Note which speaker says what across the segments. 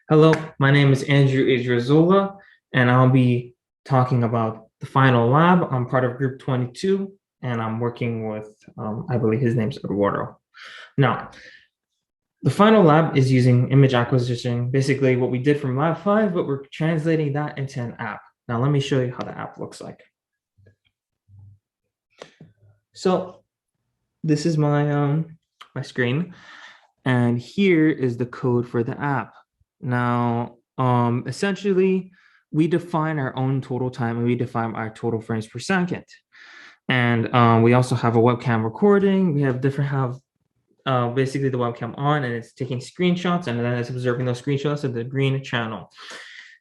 Speaker 1: Hello, my name is Andrew Idrizola, and I'll be talking about the final lab. I'm part of Group 22, and I'm working with, I believe his name's Eduardo. Now, the final lab is using image acquisition, basically what we did from Lab 5, but we're translating that into an app. Now, let me show you how the app looks like. So this is my screen, and here is the code for the app. Now, essentially, we define our own total time and we define our total frames per second. And we also have a webcam recording. We have basically the webcam on and it's taking screenshots and then it's observing those screenshots of the green channel.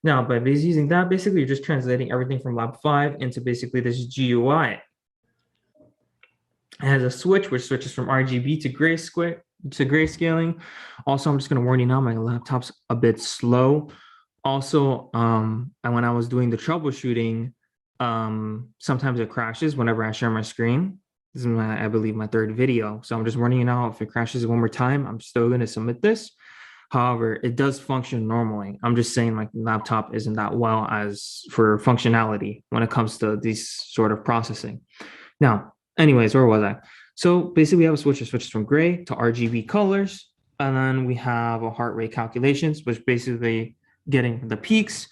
Speaker 1: Now, by using that, basically, you're just translating everything from Lab 5 into basically this GUI. It has a switch which switches from RGB to grayscaling. Also, I'm just going to warn you now, my laptop's a bit slow. Also, and when I was doing the troubleshooting, sometimes it crashes whenever I share my screen. This is I believe my third video. So I'm just warning you now, if it crashes one more time, I'm still going to submit this. However, it does function normally. I'm just saying my laptop isn't that well as for functionality when it comes to these sort of processing. Now, anyways, where was I? So basically we have a switch that switches from gray to RGB colors. And then we have a heart rate calculations, which basically getting the peaks,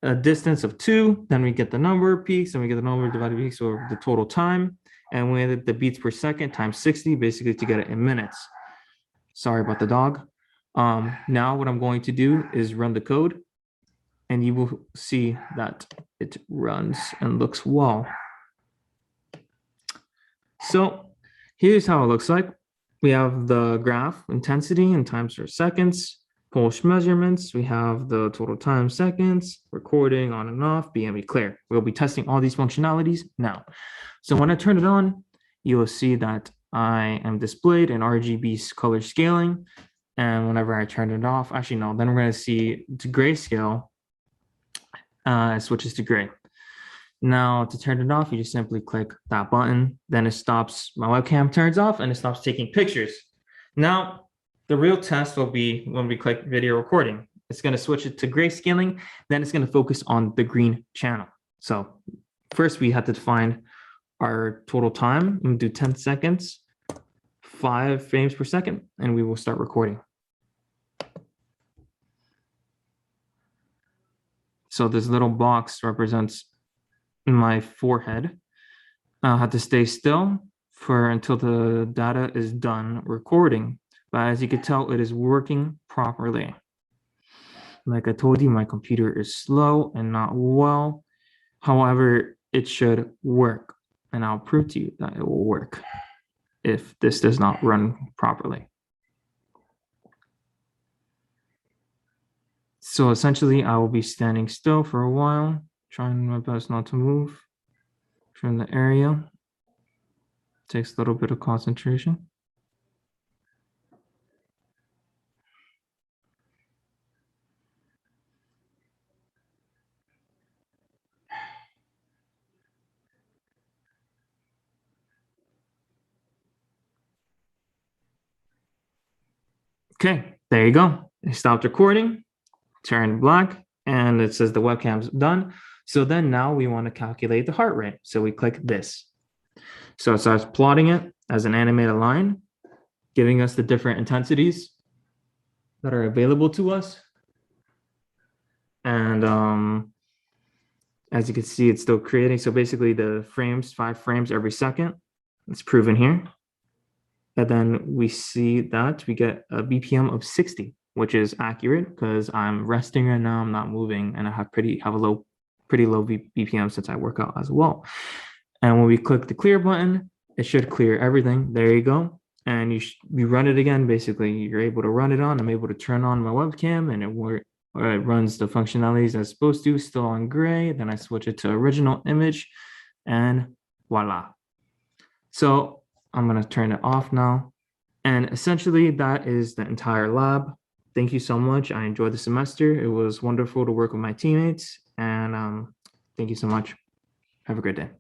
Speaker 1: a distance of 2, then we get the number of peaks, and we get the number divided by peaks over the total time. And we have the beats per second times 60, basically to get it in minutes. Sorry about the dog. Now what I'm going to do is run the code, and you will see that it runs and looks well. So here's how it looks like. We have the graph intensity in times per seconds, pulse measurements. We have the total time seconds, recording on and off, BME clear. We'll be testing all these functionalities now. So when I turn it on, you will see that I am displayed in RGB color scaling. And whenever I turn it off, actually no, then we're going to see to grayscale, it switches to gray. Now to turn it off, you just simply click that button, then it stops, my webcam turns off and it stops taking pictures. Now, the real test will be when we click video recording. It's going to switch it to grayscaling, then it's going to focus on the green channel. So first we have to define our total time. I'm going to do 10 seconds, 5 frames per second, and we will start recording. So this little box represents my forehead. I'll have to stay still until the data is done recording. But as you can tell, it is working properly. Like I told you, my computer is slow and not well. However, it should work. And I'll prove to you that it will work if this does not run properly. So essentially, I will be standing still for a while, trying my best not to move from the area. Takes a little bit of concentration. Okay, there you go. I stopped recording, turned black, and it says the webcam's done. So then now we want to calculate the heart rate. So we click this. So it starts plotting it as an animated line, giving us the different intensities that are available to us. And as you can see, it's still creating. So basically the frames, 5 frames every second, it's proven here. And then we see that we get a BPM of 60, which is accurate because I'm resting right now, I'm not moving, and I have pretty low BPM since I work out as well. And when we click the clear button, it should clear everything. There you go. And you run it again. Basically, you're able to run it on. I'm able to turn on my webcam and it runs the functionalities as supposed to, still on gray. Then I switch it to original image and voila. So I'm going to turn it off now. And essentially, that is the entire lab. Thank you so much. I enjoyed the semester. It was wonderful to work with my teammates. And thank you so much. Have a great day.